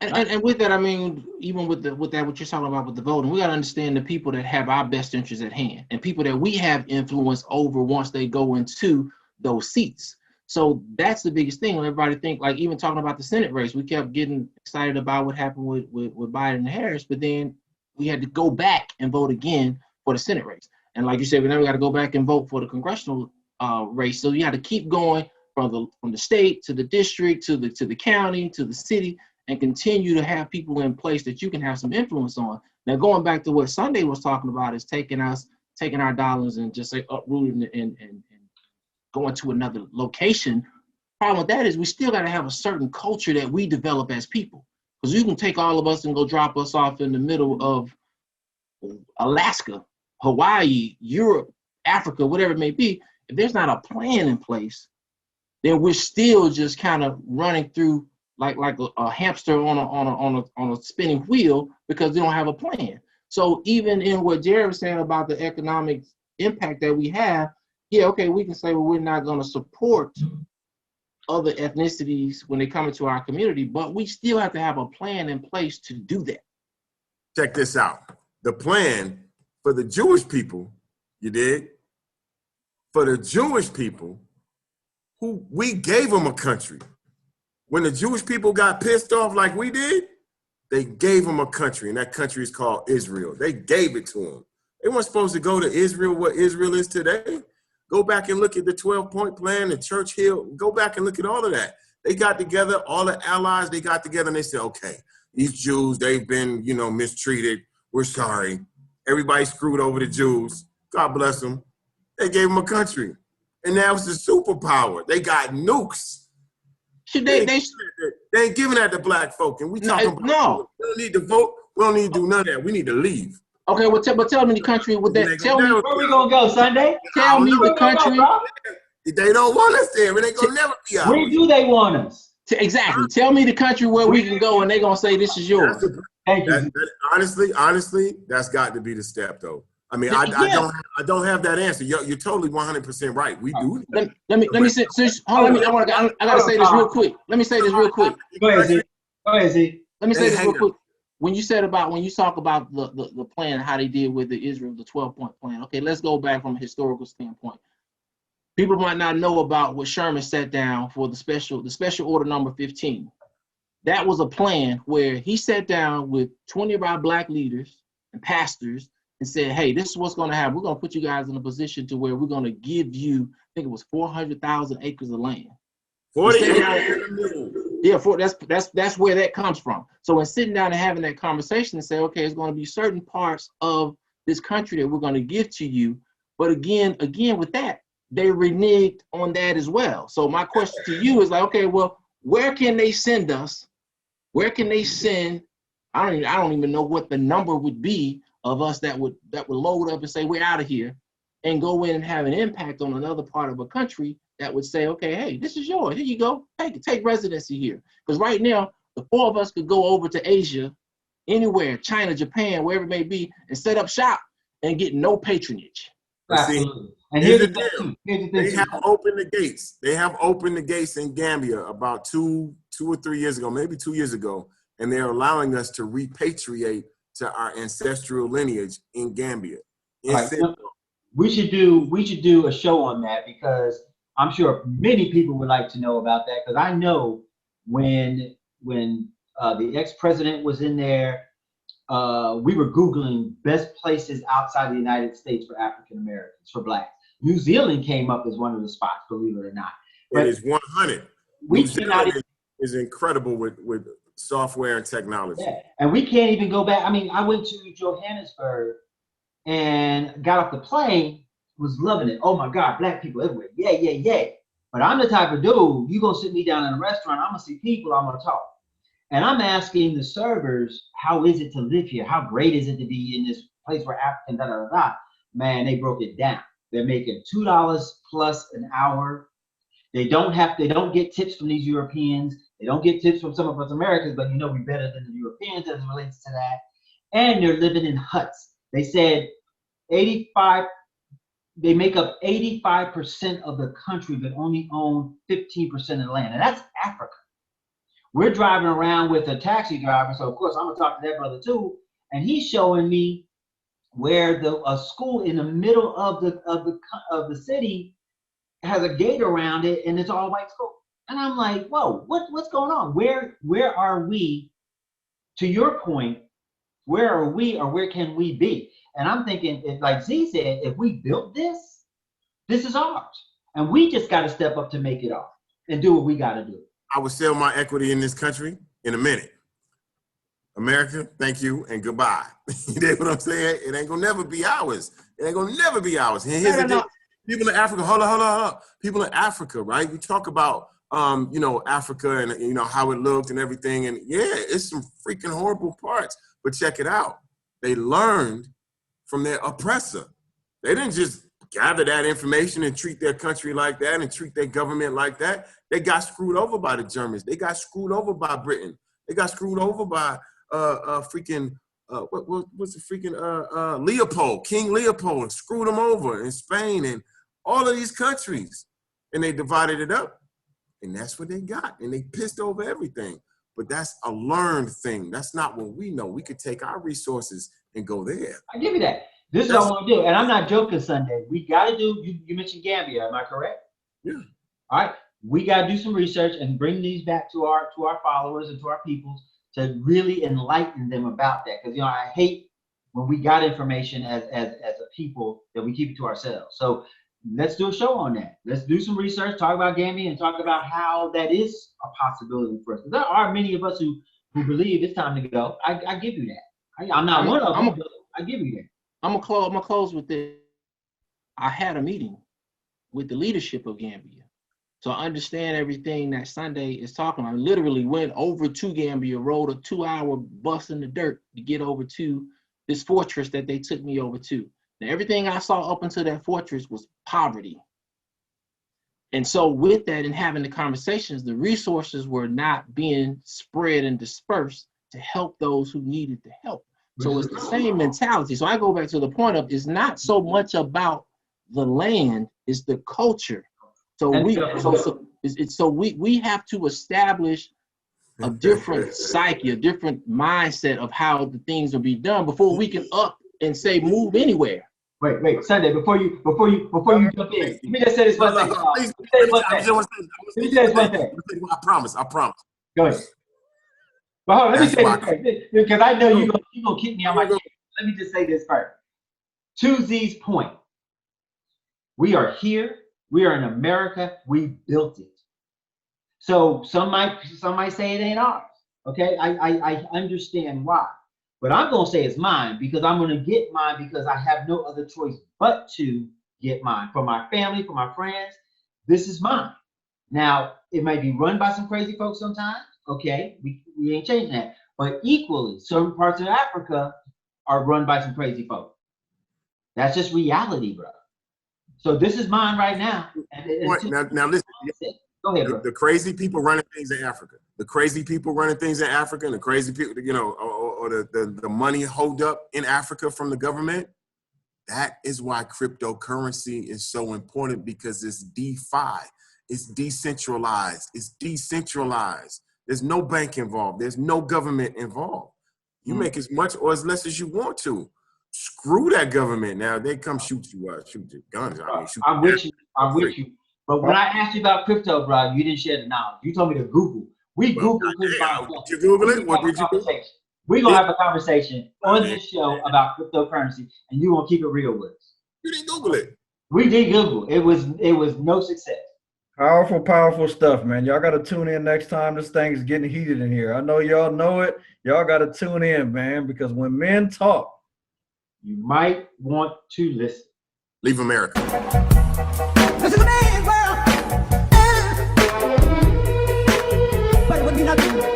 And with that, I mean, even with that, what you're talking about with the voting, we got to understand the people that have our best interests at hand and people that we have influence over once they go into those seats. So that's the biggest thing. When everybody think, like, even talking about the Senate race, we kept getting excited about what happened with Biden and Harris, but then we had to go back and vote again for the Senate race. And like you said, we never got to go back and vote for the congressional race. So you had to keep going from the state to the district to the county to the city, and continue to have people in place that you can have some influence on. Now, going back to what Sunday was talking about is taking our dollars and just say uprooting and going to another location. Problem with that is we still got to have a certain culture that we develop as people. Because you can take all of us and go drop us off in the middle of Alaska, Hawaii, Europe, Africa, whatever it may be. If there's not a plan in place, then we're still just kind of running through like a hamster on a spinning wheel because they don't have a plan. So even in what Jared was saying about the economic impact that we have, yeah, okay, we can say, well, we're not going to support other ethnicities when they come into our community, but we still have to have a plan in place to do that. Check this out. The plan for the Jewish people, you did, for the Jewish people, who we gave them a country. When the Jewish people got pissed off like we did, they gave them a country, and that country is called Israel. They gave it to them. They weren't supposed to go to Israel, what Israel is today. Go back and look at the 12-point plan, the Churchill. Go back and look at all of that. They got together, all the allies, they got together, and they said, okay, these Jews, they've been, mistreated. We're sorry. Everybody screwed over the Jews. God bless them. They gave them a country. And now it's the superpower. They got nukes. They ain't giving that to black folk. And we talking about, no. We don't need to vote. We don't need to do none of that. We need to leave. Okay, well, tell me the country with that. Tell me where we gonna go Sunday. Tell me the country. They don't want us there. It ain't gonna never be out. Where do they want us? Exactly. Tell me the country where we can go, and they're gonna say this is yours. Honestly, that's got to be the step, though. I mean, I don't have that answer. You're totally 100% right. We do. Let me say. Hold on. I gotta say this real quick. Let me say this real quick. Go ahead, Z. Let me say this real quick. When you talk about the plan, how they did with the Israel, the 12-point plan. Okay, let's go back from a historical standpoint. People might not know about what Sherman set down for the special order number 15. That was a plan where he sat down with 20 of our black leaders and pastors and said, hey, this is what's going to happen. We're going to put you guys in a position to where we're going to give you, I think it was 400,000 acres of land. 40 Yeah, that's where that comes from. So in sitting down and having that conversation and say, okay, it's going to be certain parts of this country that we're going to give to you. But again, with that, they reneged on that as well. So my question to you is like, okay, well, where can they send us? Where can they send? I don't even know what the number would be of us that would load up and say we're out of here, and go in and have an impact on another part of a country that would say, okay, hey, this is yours. Here you go. Take residency here. Because right now, the four of us could go over to Asia, anywhere, China, Japan, wherever it may be, and set up shop and get no patronage. Absolutely. And here's the deal. They have opened the gates. They have opened the gates in Gambia about two or 3 years ago, maybe 2 years ago, and they're allowing us to repatriate to our ancestral lineage in Gambia. Right. We should do a show on that, because I'm sure many people would like to know about that, because I know when the ex-president was in there, we were Googling best places outside the United States for African Americans, for blacks. New Zealand came up as one of the spots, believe it or not. But it is 100. New Zealand is incredible with software and technology. Yeah. And we can't even go back. I mean, I went to Johannesburg and got off the plane, was loving it. Oh my God, black people everywhere. Yeah. But I'm the type of dude, you gonna sit me down in a restaurant, I'm gonna see people, I'm gonna talk. And I'm asking the servers, how is it to live here? How great is it to be in this place where African, da, da, da, da. Man, they broke it down. They're making $2 plus an hour. They don't get tips from these Europeans. They don't get tips from some of us Americans, but we're better than the Europeans as it relates to that. And they're living in huts. They said they make up 85% of the country, but only own 15% of the land. And that's Africa. We're driving around with a taxi driver, so of course I'm gonna talk to that brother too, and he's showing me where a school in the middle of the city has a gate around it, and it's all white school. And I'm like, whoa, what's going on? Where are we? To your point, where are we, or where can we be? And I'm thinking, like Z said, if we built this is ours, and we just got to step up to make it ours and do what we got to do. I would sell my equity in this country in a minute. America, thank you and goodbye. You know what I'm saying? It ain't gonna never be ours. It ain't gonna never be ours. And here's the thing. People in Africa, hold on. People in Africa, right? We talk about, Africa and, how it looked and everything. And yeah, it's some freaking horrible parts. But check it out. They learned from their oppressor. They didn't just gather that information and treat their country like that and treat their government like that. They got screwed over by the Germans. They got screwed over by Britain. They got screwed over by what's the freaking Leopold, King Leopold, and screwed them over in Spain and all of these countries. And they divided it up. And that's what they got. And they pissed over everything. But that's a learned thing. That's not what we know. We could take our resources and go there. I give you that. This is what I want to do. And I'm not joking, Sunday. We got to do, you mentioned Gambia, am I correct? Yeah. All right. We got to do some research and bring these back to our followers and to our people to really enlighten them about that. Because, I hate when we got information as a people that we keep it to ourselves. So let's do a show on that. Let's do some research, talk about Gambia, and talk about how that is a possibility for us. There are many of us who believe it's time to go. I give you that. I'm not one of them, but I give you that. I'm gonna close with this. I had a meeting with the leadership of Gambia. So I understand everything that Sunday is talking about. I literally went over to Gambia, rode a 2-hour bus in the dirt to get over to this fortress that they took me over to. Now, everything I saw up until that fortress was poverty. And so with that and having the conversations, the resources were not being spread and dispersed to help those who needed the help. So it's the same mentality. So I go back to the point of, it's not so much about the land, it's the culture. So we have to establish a different psyche, a different mindset of how the things will be done before we can up and say move anywhere. Wait, Sunday, before you jump in, let me just say this one thing. I promise. Go ahead. But hold on, let me say this first, because I know you're gonna kick me on my chair. Let me just say this first. To Z's point, we are here. We are in America. We built it. So some might say it ain't ours. Okay, I understand why, but I'm gonna say it's mine because I'm gonna get mine because I have no other choice but to get mine for my family, for my friends. This is mine. Now it might be run by some crazy folks sometimes. Okay, we ain't changing that. But equally, certain parts of Africa are run by some crazy folks. That's just reality, bro. So this is mine right now. Now listen. Go ahead, bro. The crazy people running things in Africa. The crazy people running things in Africa, and the crazy people, or the money hold up in Africa from the government. That is why cryptocurrency is so important, because it's DeFi. It's decentralized. It's decentralized. There's no bank involved. There's no government involved. You make as much or as less as you want to. Screw that government. Now they come shoot your guns. I'm with you. But when I asked you about crypto, bro, you didn't share the knowledge. You told me to Google. We Googled. Did you Google it? What did you do? We're gonna have a conversation on this show about cryptocurrency, and you're gonna keep it real with us. You didn't Google it. We did Google. It was no success. Powerful stuff, man. Y'all got to tune in next time. This thing is getting heated in here. I know y'all know it. Y'all got to tune in, man, because when men talk, you might want to listen. Leave America. This is a man's world. But it would be nothing.